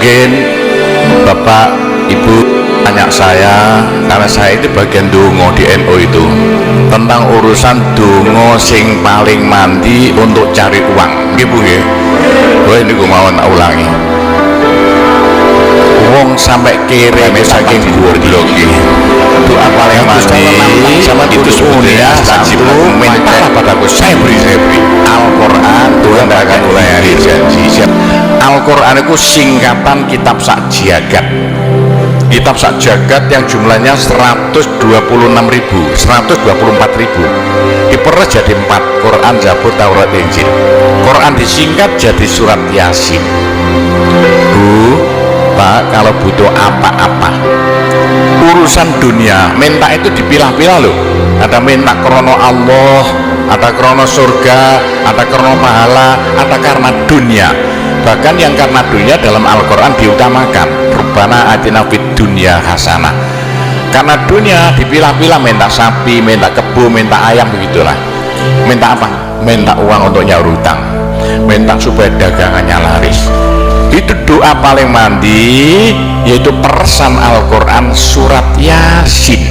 Mungkin Bapak Ibu tanya saya, karena saya itu bagian dongo di NU itu, tentang urusan dongo sing paling mandi untuk cari uang. Ibu ya, gue ini gue mau ulangi. Wong sampai kere saking goblok iki. Doa paling mandi itu sebenarnya wajib minta padaku saya beri Al-Quran. Tuhan tidak akan ulangi janji. Al-Quran itu singkatan kitab sak jagat. Kitab sak jagat yang jumlahnya 126.000, 124.000 diperes jadi 4: Quran, Zabur, Taurat, Injil. Quran disingkat jadi surat Yasin. Bu, Pak, kalau butuh apa-apa urusan dunia, minta itu dipilah-pilah loh. Ada minta krono Allah, ada krono surga, ada krono pahala, ada karena dunia. Bahkan yang karena dunia dalam Al-Quran diutamakan, Rabbana atina fid dunya hasanah. Karena dunia dipilah-pilah, minta sapi, minta kebo, minta ayam, begitulah. Minta apa? Minta uang untuk nyaur hutang, minta supaya dagangannya laris. Itu doa paling mandi, yaitu peresan Al-Quran surat Yasin.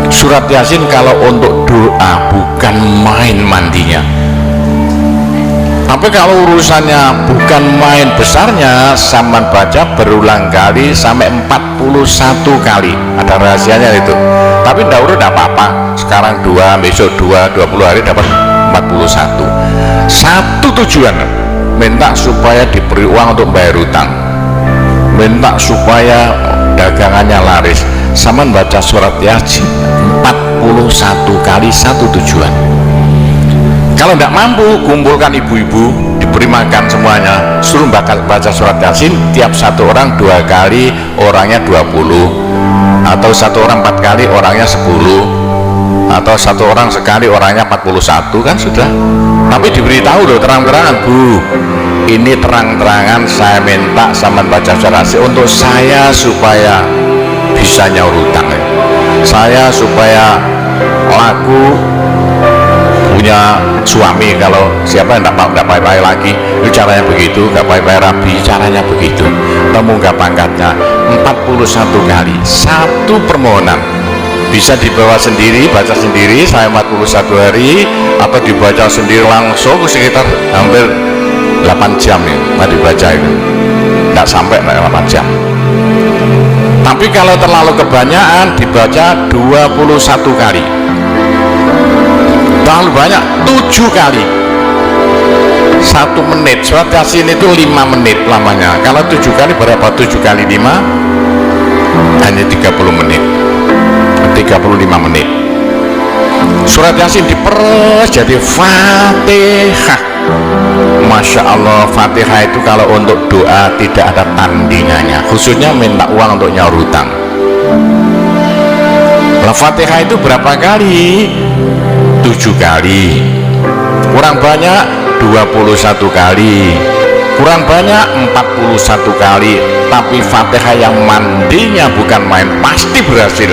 Surat Yasin kalau untuk doa bukan main mandinya. Tapi kalau urusannya bukan main besarnya, saman baca berulang kali sampai 41 kali. Ada rahasianya itu. Tapi tidak apa-apa. Sekarang 2, besok 2, 20 hari dapat 41. Satu tujuan, minta supaya diberi uang untuk bayar hutang, minta supaya dagangannya laris. Saman baca surat Yasin 41 kali, satu tujuan. Kalau tidak mampu, kumpulkan ibu-ibu, diberi makan semuanya, suruh baca surat Yasin. Tiap satu orang 2 kali, orangnya 20, atau satu orang 4 kali, orangnya 10, atau satu orang sekali, orangnya 41, kan sudah. Tapi diberitahu loh terang-terangan, Bu, ini terang-terangan saya minta sama baca surat Yasin untuk saya supaya bisa nyaur hutang, saya supaya laku punya suami. Kalau siapa yang tidak payah lagi, itu caranya begitu. Gak payah rabi, caranya begitu. Temu gak pangkatnya 41 kali, satu permohonan. Bisa dibawa sendiri, baca sendiri saya 41 hari, atau dibaca sendiri langsung sekitar hampir 8 jam ya, tadi baca itu tidak sampai 8 jam. Tapi kalau terlalu kebanyakan, dibaca 21 kali. Terlalu banyak 7 kali, 1 menit. Surat Yasin itu 5 menit lamanya. Kalau 7 kali berapa? 7 kali 5 hanya 30 menit, 35 menit. Surat Yasin diperes jadi Fatihah. Masya Allah, Fatihah itu kalau untuk doa tidak ada tandingannya, khususnya minta uang untuk nyaur hutang. Nah, Fatihah itu berapa kali? 7 kali. Kurang banyak 21 kali, kurang banyak 41 kali. Tapi Fatihah yang mandinya bukan main, pasti berhasil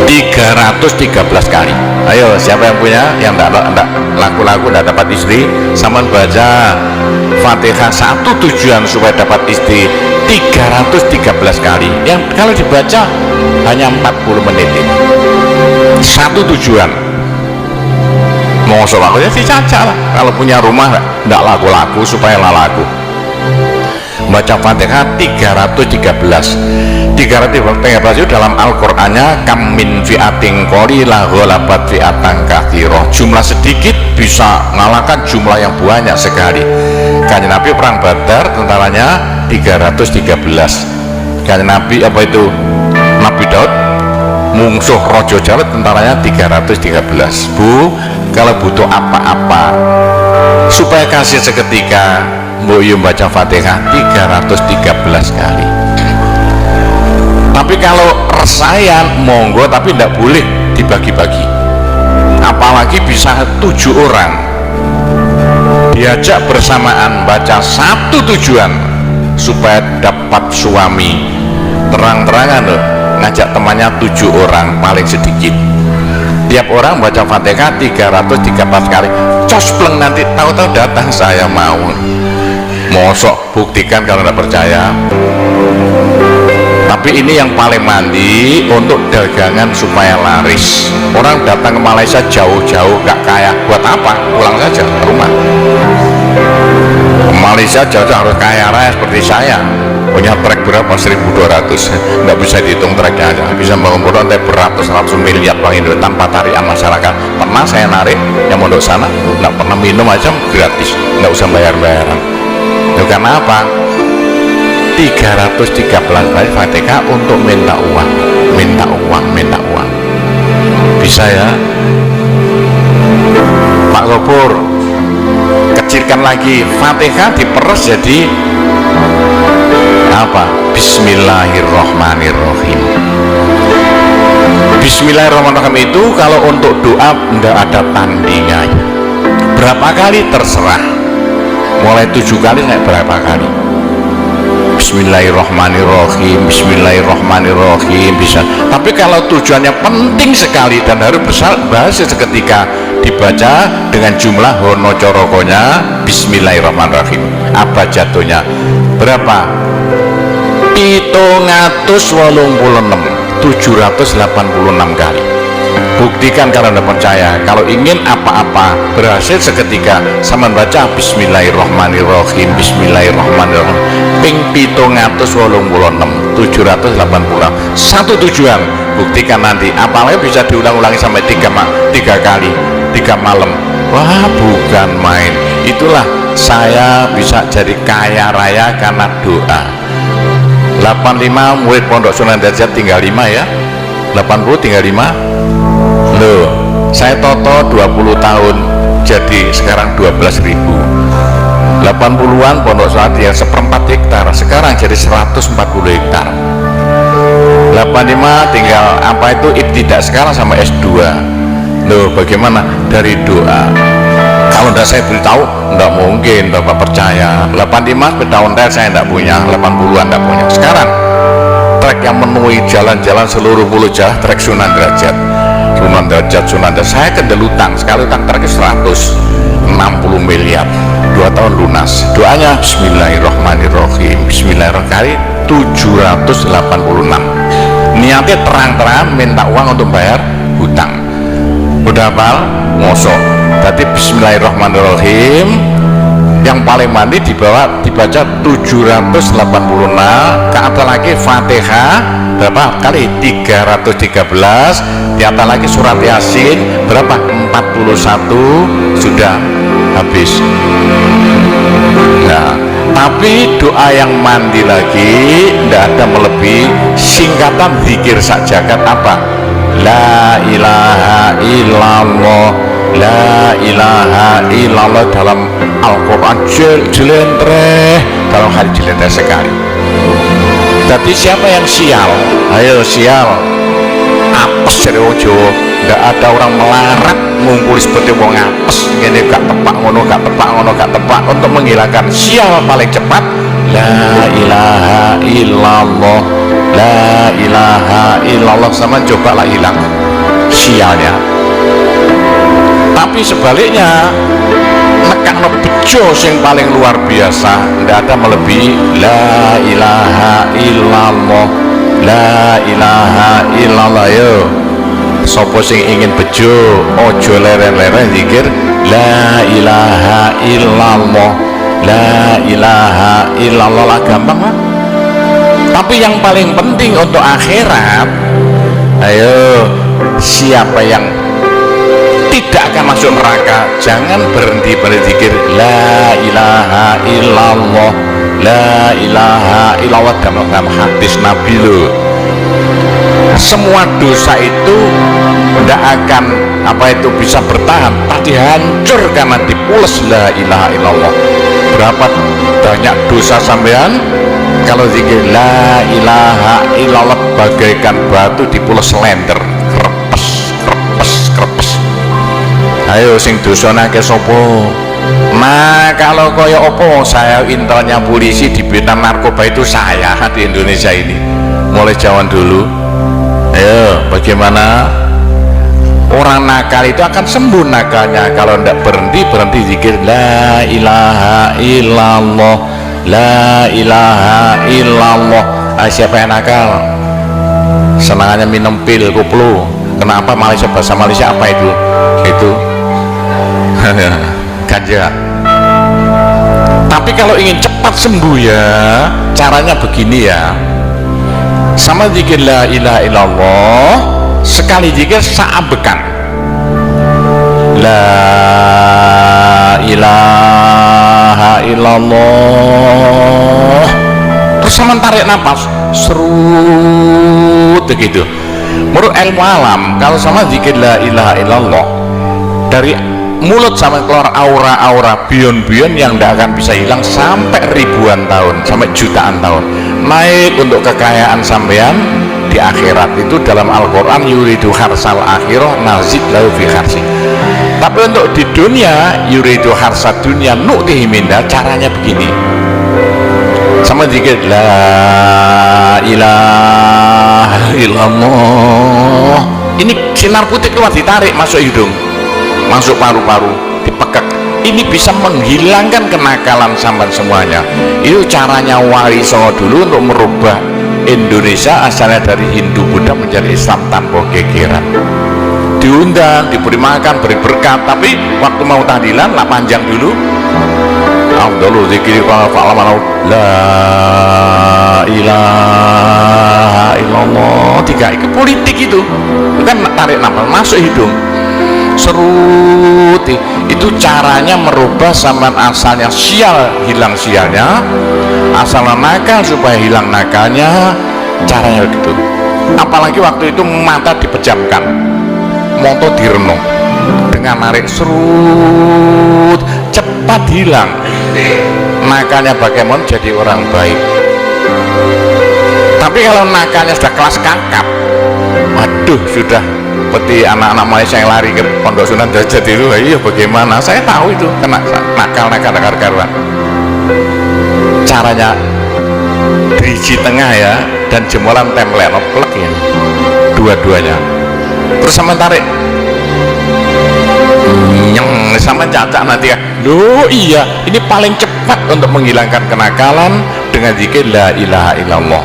313 kali. Ayo, siapa yang punya, yang tidak laku-laku, tidak dapat istri, sama baca Fatihah satu tujuan supaya dapat istri 313 kali. Yang kalau dibaca hanya 40 menit ini. Satu tujuan. Mau laku ya dicaca lah. Kalau punya rumah tidak laku-laku supaya laku. Baca Fatihah 313 itu dalam Al-Qur'annya kam min fi'atin qalilah ghalabat fi'atan katsirah. Jumlah sedikit bisa mengalahkan jumlah yang banyak sekali. Kanjeng Nabi perang Badar tentaranya 313. Kanjeng Nabi apa itu? Nabi Daud mungsuh Raja Jalut tentaranya 313. Bu, kalau butuh apa-apa supaya kasih seketika, Mbok Yu baca Fatihah 313 kali. Tapi kalau resayan monggo, tapi tidak boleh dibagi-bagi. Apalagi bisa 7 orang diajak bersamaan baca satu tujuan supaya dapat suami. Terang-terangan loh, ngajak temannya 7 orang paling sedikit. Tiap orang baca Fatihah 313 kali. Cospleng nanti tahu-tahu datang saya mau. Mosok buktikan kalau tidak percaya. Tapi ini yang paling mandi untuk dagangan supaya laris. Orang datang ke Malaysia jauh-jauh gak kaya, buat apa? Pulang saja ke rumah. Ke Malaysia jauh-jauh harus kaya raya seperti saya, punya trek berapa? 1.200, nggak bisa dihitung treknya aja, bisa bangun bodoh beratus-ratus miliar Bang Indo tanpa tarian masyarakat. Pernah saya narik yang mondok sana, nggak pernah minum aja gratis, nggak usah bayar-bayaran. Itu karena apa? 313 kali Fatihah untuk minta uang, minta uang, minta uang. Bisa ya Pak Gopur, kecilkan lagi Fatihah, diperes jadi apa? Bismillahirrohmanirrohim. Bismillahirrohmanirrohim itu kalau untuk doa tidak ada tandingannya. Berapa kali terserah, mulai 7 kali naik berapa kali. Bismillahirrohmanirrohim, Bismillahirrohmanirrohim bisa. Tapi kalau tujuannya penting sekali dan harus berhasil seketika, dibaca dengan jumlah hono corokonya Bismillahirrohmanirrohim. Apa jatuhnya? Berapa? 786 kali. Buktikan kalau Anda percaya. Kalau ingin apa-apa berhasil seketika, sama baca Bismillahirrohmanirrohim, Bismillahirrohmanirrohim ping 786. Satu tujuan, buktikan nanti. Apalagi bisa diulang-ulangi sampai 3 kali, 3 malam. Wah, bukan main. Itulah saya bisa jadi kaya raya karena doa. 85 murid Pondok Sunan Derajat tinggal 5 ya, 80 tinggal 5. Loh, saya toto 20 tahun jadi sekarang 12.000. 80-an Pondok Sunan yang 1/4 hektar sekarang jadi 140 hektar. 85 tinggal apa itu ibtidak sekarang sama S2. Loh, bagaimana? Dari doa. Kalau tidak saya beritahu, tidak mungkin Bapak percaya. 85 sepeda ontel saya tidak punya, 80-an tidak punya. Sekarang trek yang memenuhi jalan-jalan seluruh Pulau Jawa, trek Sunan Derajat, Sunan Derajat. Saya kedelutang sekali, utang trek 160 miliar, 2 tahun lunas. Doanya Bismillahirrohmanirrohim, Bismillahirrohmanirrohim 786. Niatnya terang-terangan minta uang untuk bayar hutang. Udah hafal? Ngosok. Berarti Bismillahirrohmanirrohim yang paling mandi dibaca 786, ke atas lagi Fatihah berapa kali? 313, di atas lagi surat Yasin berapa? 41, sudah habis. Nah, tapi doa yang mandi lagi tidak ada melebihi singkatan zikir sajagat apa? La ilaha illallah, la ilaha illallah dalam Al-Quran jelentreh, dalam hari jelentreh sekali. Jadi siapa yang sial? Ayo sial, apes dari ojo. Tidak ada orang melarat ngumpul seperti wong apes ini, gak tepak ngono, gak tepak ngono, gak tepak, untuk menghilangkan sial paling cepat la ilaha illallah, la ilaha illallah. Sama coba lah hilang sialnya. Tapi sebaliknya nekakno bejo yang paling luar biasa, tidak ada melebihi la ilaha illallah, la ilaha illallah. Yo sopo sing ingin bejo ojo leren-leren zikir la ilaha illallah, la ilaha illallah lah, gampang lah. Tapi yang paling penting untuk akhirat, ayo siapa yang tidak akan masuk neraka, jangan berhenti berzikir la ilaha illallah, la ilaha illallah. Dalam hadis Nabi loh, semua dosa itu tidak akan apa itu bisa bertahan, pasti hancur karena dipules la ilaha illallah. Berapa banyak dosa sampean kalau zikir la ilaha illallah bagaikan batu dipules lender, krepes krepes krepes. Ayo sing dosane akeh sapa? Nah, kalau koyo opo, saya intelnya polisi di bidang narkoba itu saya di Indonesia ini mulai zaman dulu. Ayo, bagaimana? Orang nakal itu akan sembuh nakalnya kalau tidak berhenti zikir la ilaha illallah, la ilaha illallah. Siapa yang nakal senangannya minum pil koplo, kenapa Malaysia, bahasa Malaysia apa itu ganja. Tapi kalau ingin cepat sembuh ya caranya begini ya, sama zikir la ilaha illallah, sekali zikir saambekan la ilaha illallah, terus sama tarik nafas serut begitu. Menurut ilmu alam kalau sama zikir la ilaha illallah, dari mulut sampai keluar aura-aura bion-bion yang tidak akan bisa hilang sampai ribuan tahun, sampai jutaan tahun. Naik untuk kekayaan sampean di akhirat. Itu dalam Al-Quran, yuridu harsal akhirah nazid lahu fi harsi. Tapi untuk di dunia, yuridu harsad dunia nu'tihi minda, caranya begini, sama zikir la ilaha illallah. Ini sinar putih keluar, ditarik masuk hidung, masuk paru-paru, dipekek. Ini bisa menghilangkan kenakalan sampai semuanya. Itu caranya Wali Songo dulu untuk merubah Indonesia asalnya dari Hindu Buddha menjadi Islam tanpa gegeran. Diundang, diberi makan, beri berkat, tapi waktu mau tahlilan lah panjang dulu. Afdhalu dzikri fa'lamu la ilaha illallah. Tiga itu politik itu kan tarik nafas masuk hidung serut. Itu caranya merubah sampean asalnya sial hilang sialnya, asalnya nakal supaya hilang nakalnya, caranya begitu. Apalagi waktu itu mata dipejamkan, moto direnung, dengan narik serut cepat hilang nakalnya. Bagaimana jadi orang baik? Tapi kalau nakalnya sudah kelas kakap, waduh, sudah seperti anak-anak Malaysia yang lari ke Pondok Sunan Derajat itu. Iya, bagaimana? Saya tahu itu kena nakal karuan. Caranya driji tengah ya, dan jemuran template plek ya, dua-duanya. Terus sama tarik nyeng sama cacak nanti ya. Loh iya, ini paling cepat untuk menghilangkan kenakalan dengan zikir la ilaha illallah.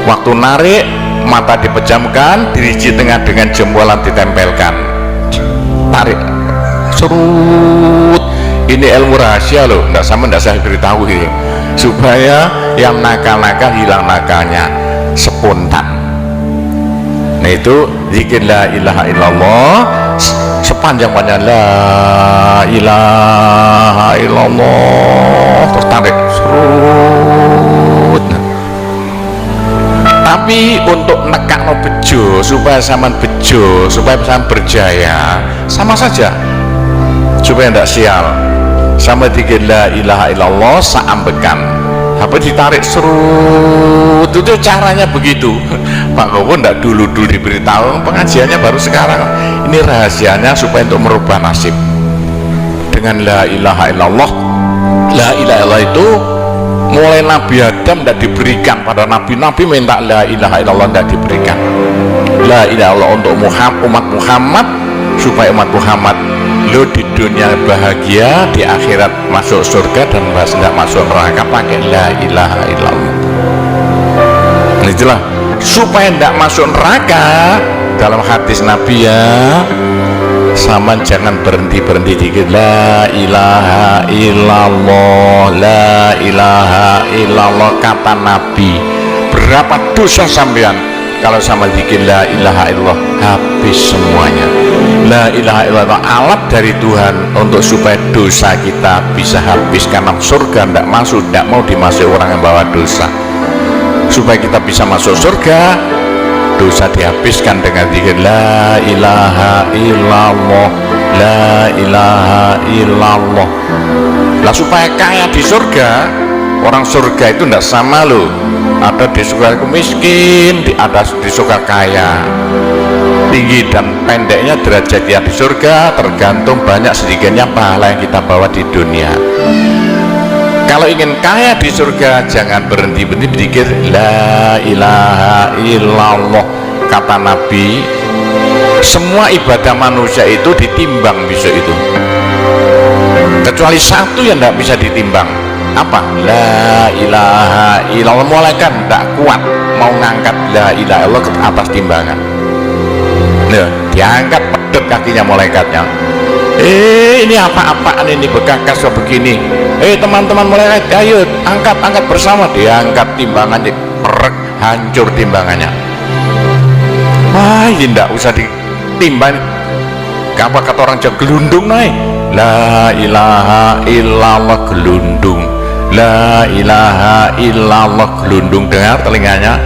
Waktu narik mata dipejamkan, diriji tengah dengan jempolan ditempelkan, tarik serut. Ini ilmu rahasia loh, tidak saya beritahu ini, supaya yang nakal-nakal hilang nakalnya spontan. Nah itu zikir la ilaha illallah sepanjang-panjang la ilaha illallah, terus tarik serut. Tapi untuk nekakno bejo supaya sampean bejo, supaya sampean berjaya, sama saja, supaya tidak sial, sama zikir la ilaha illallah saambekan, apa ditarik serut. Itu caranya begitu. Pak Kowo tidak dulu diberitahu, pengajiannya baru sekarang. Ini rahasianya supaya untuk merubah nasib dengan la ilaha illallah. La ilaha illallah itu mulai Nabi Adam tidak diberikan, pada nabi-nabi minta la ilaha illallah tidak diberikan. La ilaha illallah untuk umat Muhammad, supaya umat Muhammad lo di dunia bahagia, di akhirat masuk surga, dan tidak masuk neraka pakai la ilaha illallah. Itulah supaya tidak masuk neraka. Dalam hadis Nabi ya, sama jangan berhenti dikit la ilaha illallah, la ilaha illallah. Kata Nabi, berapa dosa sampean kalau sama zikir la ilaha illallah habis semuanya. La ilaha illallah alat dari Tuhan untuk supaya dosa kita bisa habis, karena surga tidak masuk, tidak mau dimasuki orang yang bawa dosa. Supaya kita bisa masuk surga, dosa dihabiskan dengan zikir la ilaha illallah, la ilaha illallah. Lah supaya kaya di surga, orang surga itu tidak sama loh, ada di surga miskin, ada di surga kaya. Tinggi dan pendeknya derajat dia di surga tergantung banyak sedikitnya pahala yang kita bawa di dunia. Kalau ingin kaya di surga, jangan berhenti dikir la ilaha illallah. Kata Nabi, semua ibadah manusia itu ditimbang besok itu, kecuali satu yang tidak bisa ditimbang, apa? La ilaha illallah. Malaikat tidak kuat mau ngangkat la ilaha illallah ke atas timbangan. Nah, diangkat pedet kakinya malaikatnya. Ini apa-apaan ini, bekas begini. Teman-teman malaikat, ayo angkat bersama. Diangkat timbangannya, perek, hancur timbangannya. Wah, ini tidak usah ditimbang. Apa kata orang Jawa, gelundung naik. La ilaha illallah, gelundung. La ilaha illallah, gelundung. Dengar telinganya,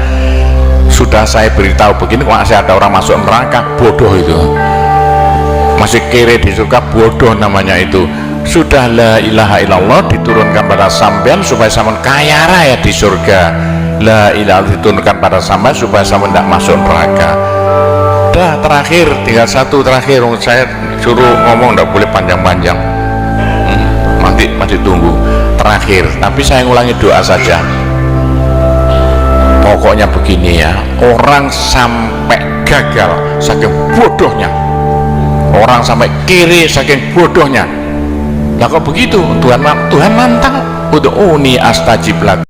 sudah saya beritahu begini, kok masih ada orang masuk neraka, bodoh itu, masih kere di surga, bodoh namanya itu. Sudah la ilaha illallah diturunkan pada sampean supaya sampean kaya raya di surga. La ilaha diturunkan pada sampean supaya sampean tidak masuk neraka. Dah, terakhir, tinggal satu terakhir, saya suruh ngomong tidak boleh panjang-panjang. Nanti masih tunggu terakhir, tapi saya ngulangi doa saja. Pokoknya begini ya, orang sampai gagal saking bodohnya, orang sampai kiri saking bodohnya. Lah kok begitu? Tuhan nantang, ud'uni astajib lakum.